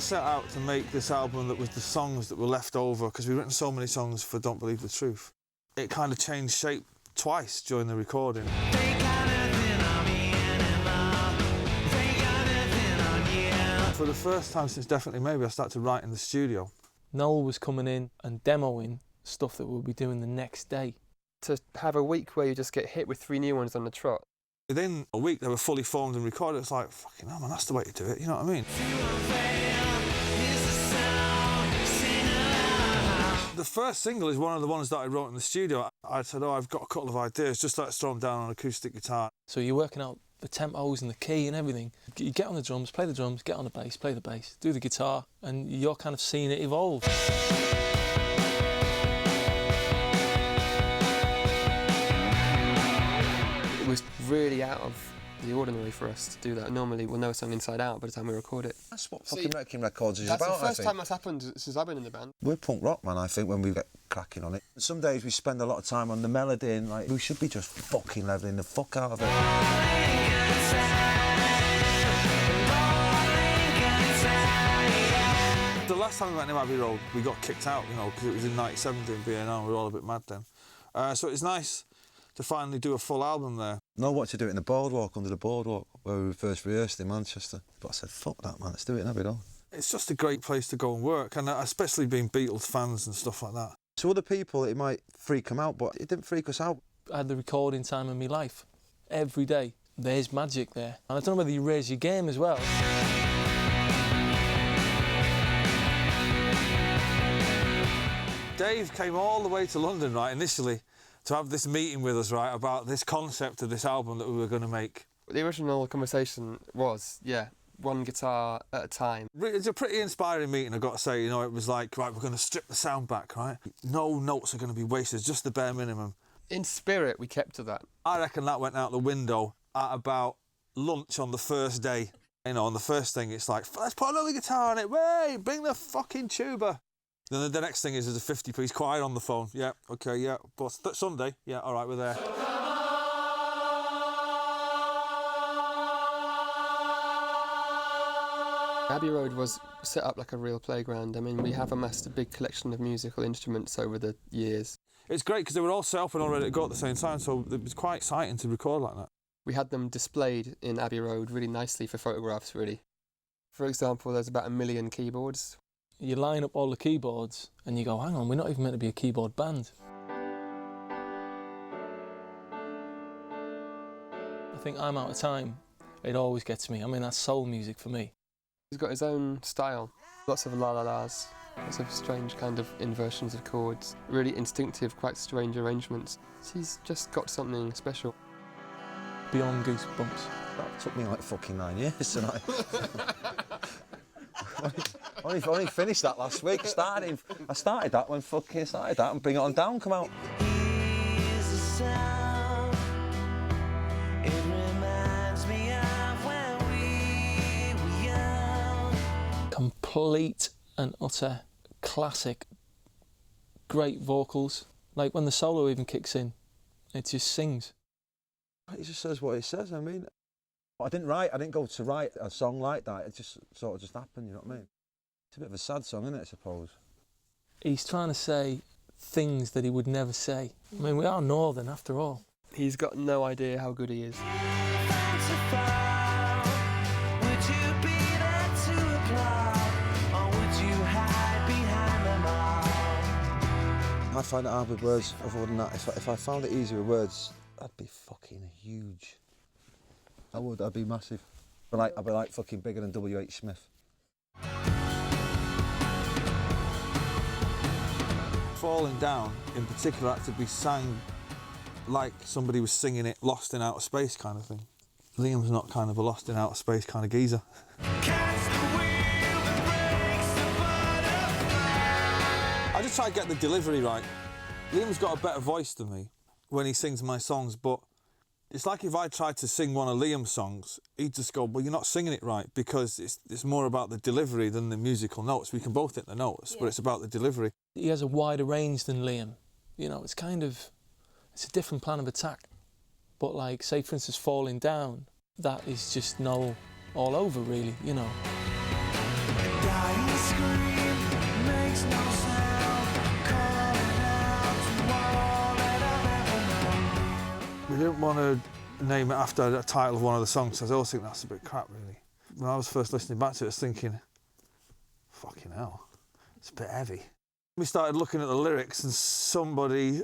of set out to make this album that was the songs that were left over, because we've written so many songs for Don't Believe the Truth. It kind of changed shape twice during the recording. For the first time since Definitely Maybe, I started to write in the studio. Noel was coming in and demoing stuff that we'll be doing the next day. To have a week where you just get hit with 3 new ones on the trot. Within a week, they were fully formed and recorded. It's like, fucking hell, man, that's the way to do it, you know what I mean? The first single is one of the ones that I wrote in the studio. I said, I've got a couple of ideas, just let's throw them down on acoustic guitar. So you're working out the tempos and the key and everything. You get on the drums, play the drums, get on the bass, play the bass, do the guitar, and you're kind of seeing it evolve. It was really out of the ordinary for us to do that. Normally we'll know a song inside out by the time we record it. That's what fucking Wrecking Records is about, That's the I first think. time that's happened since I've been in the band. We're punk rock, man, I think, when we get cracking on it. Some days we spend a lot of time on the melody and, like, we should be just fucking levelling the fuck out of it. The last time we went to Abbey Road, we got kicked out, you know, because it was in 97 doing B&R, we were all a bit mad then. So it's nice to finally do a full album there. Know what to do it in the boardwalk, under the boardwalk, where we first rehearsed in Manchester. But I said, fuck that, man, let's do it in Abbey Road. It's just a great place to go and work, and especially being Beatles fans and stuff like that. To other people, it might freak them out, but it didn't freak us out. I had the recording time of my life. Every day, there's magic there. And I don't know whether you raise your game as well. Dave came all the way to London, right, initially, to have this meeting with us, right, about this concept of this album that we were going to make. The original conversation was, yeah, one guitar at a time. It's a pretty inspiring meeting, I've got to say. You know, it was like, right, we're going to strip the sound back, right? No notes are going to be wasted, just the bare minimum. In spirit, we kept to that. I reckon that went out the window at about lunch on the first day. You know, on the first thing, it's like, let's put another guitar on it, way, bring the fucking tuba. Then the next thing is there's a 50-piece choir on the phone. Yeah, okay, yeah, but Sunday, yeah, all right, we're there. Abbey Road was set up like a real playground. I mean, we have amassed a big collection of musical instruments over the years. It's great because they were all set up and all ready to go at the same time, so it was quite exciting to record like that. We had them displayed in Abbey Road really nicely for photographs, really. For example, there's about 1 million keyboards. You line up all the keyboards and you go, hang on, we're not even meant to be a keyboard band. I think I'm Out of Time. It always gets me. I mean, that's soul music for me. He's got his own style. Lots of la-la-las, lots of strange kind of inversions of chords, really instinctive, quite strange arrangements. He's just got something special. Beyond Goosebumps. That took me like fucking 9 years tonight. I only finished that last week. I started that when fucking started that and Bring It On Down come out. Complete and utter classic. Great vocals. Like when the solo even kicks in, it just sings. He just says what he says, I mean. I didn't go to write a song like that, it just sort of just happened, you know what I mean? It's a bit of a sad song, isn't it, I suppose? He's trying to say things that he would never say. I mean, we are Northern after all. He's got no idea how good he is. I find it hard with words other than that. If I found it easy with words, I'd be fucking huge. I would, I'd be massive. I'd be like fucking bigger than W.H. Smith. Falling Down, in particular, had to be sang like somebody was singing it Lost in Outer Space kind of thing. Liam's not kind of a Lost in Outer Space kind of geezer. I just try to get the delivery right. Liam's got a better voice than me when he sings my songs, but it's like if I tried to sing one of Liam's songs, he'd just go, well, you're not singing it right, because it's more about the delivery than the musical notes. We can both hit the notes, but it's about the delivery. He has a wider range than Liam. You know, it's a different plan of attack. But like, say for instance, Falling Down, that is just Noel all over really, you know. We didn't want to name it after the title of one of the songs, because I always think that's a bit crap, really. When I was first listening back to it, I was thinking, fucking hell, it's a bit heavy. We started looking at the lyrics and somebody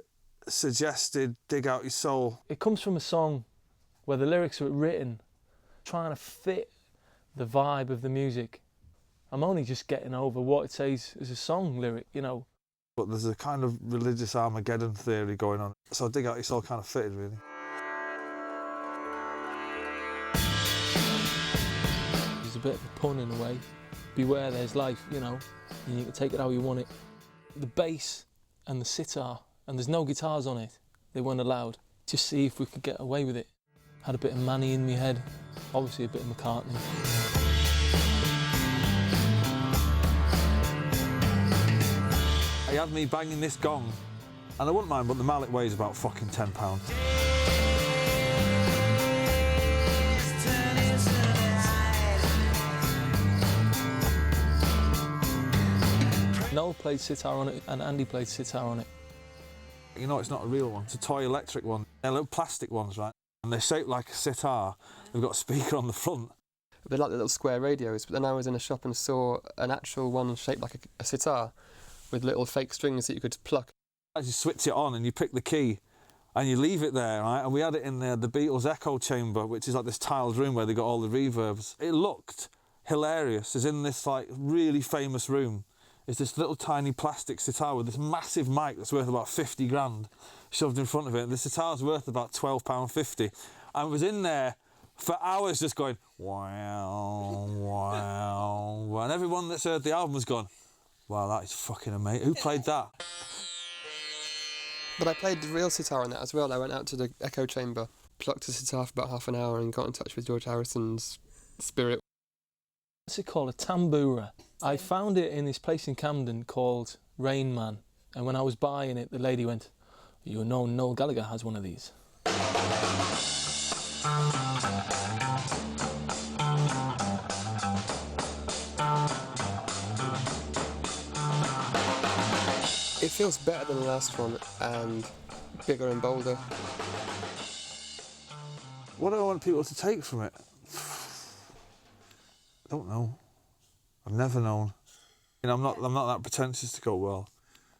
suggested Dig Out Your Soul. It comes from a song where the lyrics are written trying to fit the vibe of the music. I'm only just getting over what it says as a song lyric, you know. But there's a kind of religious Armageddon theory going on. So Dig Out Your Soul kind of fitted, really. There's a bit of a pun in a way. Beware there's life, you know, and you can take it how you want it. The bass and the sitar, and there's no guitars on it. They weren't allowed. Just see if we could get away with it. Had a bit of Manny in my head, obviously a bit of McCartney. He had me banging this gong, and I wouldn't mind, but the mallet weighs about fucking 10 pounds. Noel played sitar on it, and Andy played sitar on it. You know, it's not a real one, it's a toy electric one. They're little plastic ones, right? And they're shaped like a sitar. They've got a speaker on the front. They're like the little square radios, but then I was in a shop and saw an actual one shaped like a sitar with little fake strings that you could pluck. As you switch it on and you pick the key and you leave it there, right? And we had it in the Beatles echo chamber, which is like this tiled room where they got all the reverbs. It looked hilarious. It's in this like really famous room. It's this little tiny plastic sitar with this massive mic that's worth about 50 grand shoved in front of it. And the sitar's worth about £12.50. And it was in there for hours just going, wow, wow, wow. And everyone that's heard the album was gone, wow, that is fucking amazing. Who played that? But I played the real sitar on that as well. I went out to the echo chamber, plucked a sitar for about half an hour and got in touch with George Harrison's spirit. What's it called? A tambura. I found it in this place in Camden called Rain Man. And when I was buying it, the lady went, you know Noel Gallagher has one of these. It feels better than the last one and bigger and bolder. What do I want people to take from it? I don't know. I've never known. You know, I'm not that pretentious to go, well.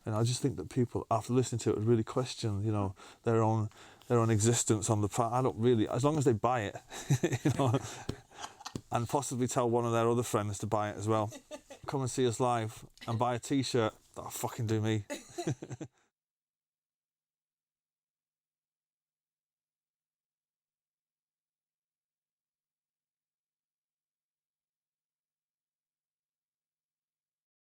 And I just think that people, after listening to it, would really question, you know, their own existence on the planet. I don't really, as long as they buy it, you know, and possibly tell one of their other friends to buy it as well. Come and see us live and buy a T-shirt. That'll fucking do me.